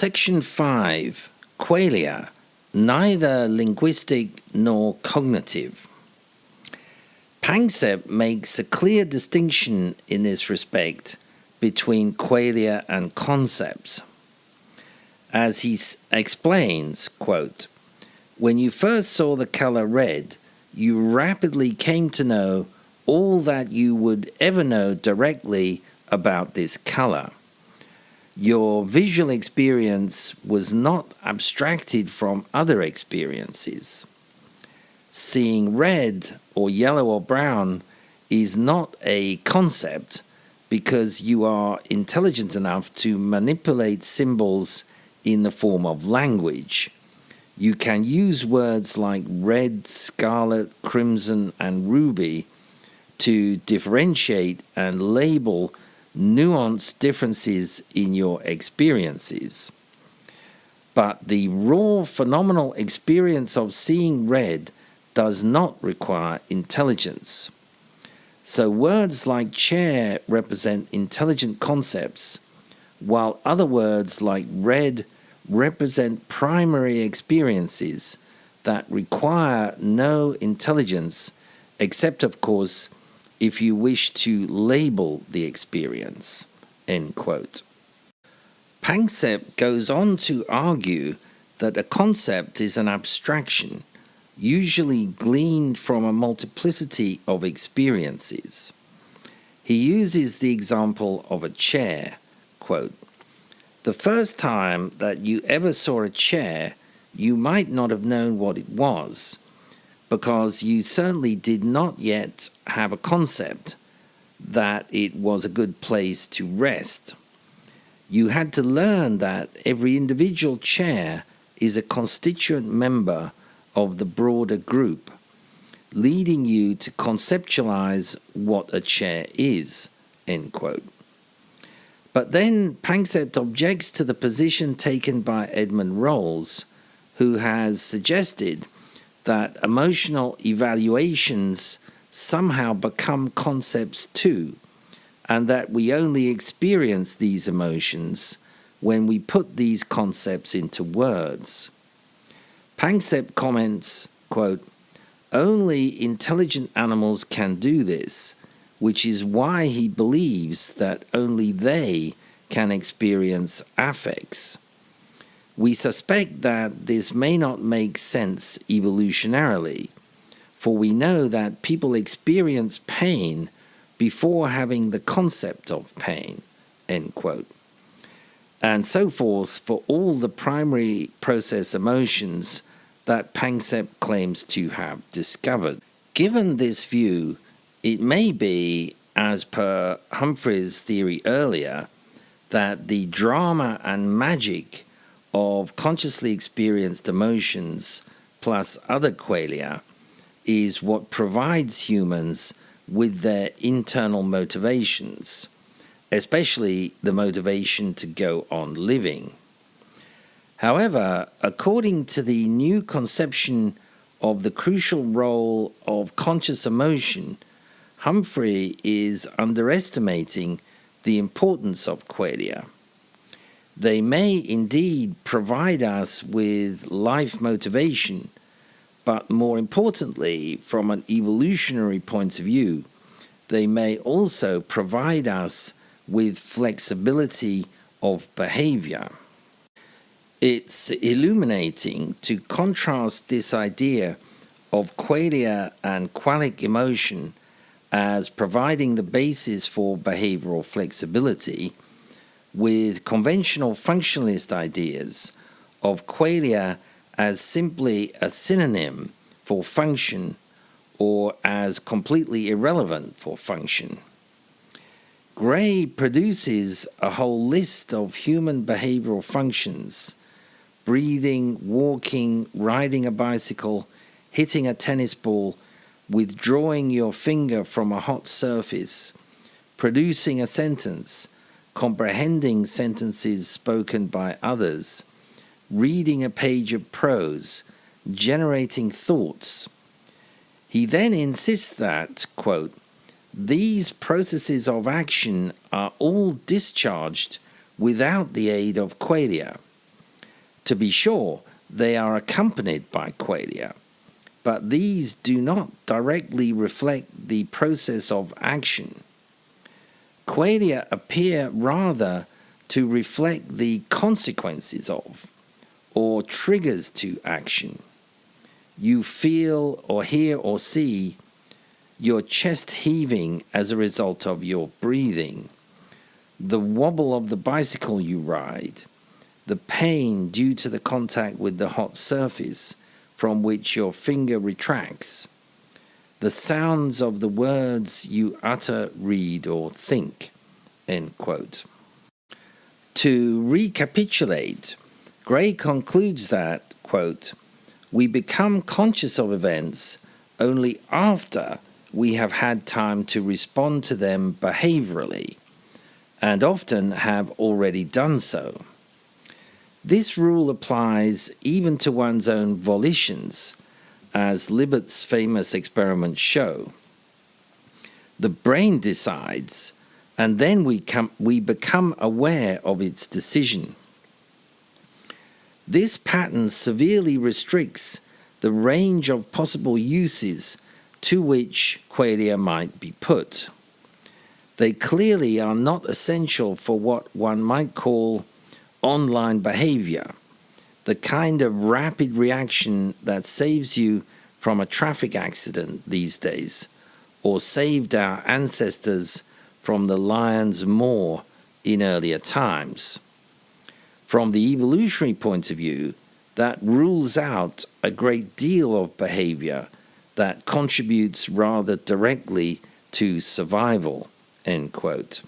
Section 5. Qualia, neither linguistic nor cognitive. Panksepp makes a clear distinction in this respect between qualia and concepts. As he explains, quote, "When you first saw the color red, you rapidly came to know all that you would ever know directly about this color. Your visual experience was not abstracted from other experiences. Seeing red or yellow or brown is not a concept because you are intelligent enough to manipulate symbols in the form of language. You can use words like red, scarlet, crimson, and ruby to differentiate and label nuanced differences in your experiences. But the raw phenomenal experience of seeing red does not require intelligence. So words like chair represent intelligent concepts, while other words like red represent primary experiences that require no intelligence, except, of course, if you wish to label the experience." End quote. Panksepp goes on to argue that a concept is an abstraction, usually gleaned from a multiplicity of experiences. He uses the example of a chair, quote, "The first time that you ever saw a chair, you might not have known what it was, because you certainly did not yet have a concept that it was a good place to rest. You had to learn that every individual chair is a constituent member of the broader group, leading you to conceptualize what a chair is." End quote. But then Panksepp objects to the position taken by Edmund Rolls, who has suggested that emotional evaluations somehow become concepts too, and that we only experience these emotions when we put these concepts into words. Panksepp comments, quote, "Only intelligent animals can do this, which is why he believes that only they can experience affects. We suspect that this may not make sense evolutionarily, for we know that people experience pain before having the concept of pain." End quote. And so forth for all the primary process emotions that Panksepp claims to have discovered. Given this view, it may be, as per Humphrey's theory earlier, that the drama and magic of consciously experienced emotions plus other qualia is what provides humans with their internal motivations, especially the motivation to go on living. However, according to the new conception of the crucial role of conscious emotion, Humphrey is underestimating the importance of qualia. They may indeed provide us with life motivation, but more importantly, from an evolutionary point of view, they may also provide us with flexibility of behavior. It's illuminating to contrast this idea of qualia and qualic emotion as providing the basis for behavioral flexibility with conventional functionalist ideas of qualia as simply a synonym for function or as completely irrelevant for function. Gray produces a whole list of human behavioral functions: breathing, walking, riding a bicycle, hitting a tennis ball, withdrawing your finger from a hot surface, producing a sentence, comprehending sentences spoken by others, reading a page of prose, generating thoughts. He then insists that, quote, "These processes of action are all discharged without the aid of qualia. To be sure, they are accompanied by qualia, but these do not directly reflect the process of action. Qualia appear rather to reflect the consequences of, or triggers to action. You feel or hear or see your chest heaving as a result of your breathing, the wobble of the bicycle you ride, the pain due to the contact with the hot surface from which your finger retracts, the sounds of the words you utter, read, or think." End quote. To recapitulate, Gray concludes that, quote, "We become conscious of events only after we have had time to respond to them behaviorally, and often have already done so. This rule applies even to one's own volitions, as Libet's famous experiments show. The brain decides, and then we become aware of its decision. This pattern severely restricts the range of possible uses to which qualia might be put. They clearly are not essential for what one might call online behavior, the kind of rapid reaction that saves you from a traffic accident these days, or saved our ancestors from the lion's maw in earlier times. From the evolutionary point of view, that rules out a great deal of behavior that contributes rather directly to survival." End quote.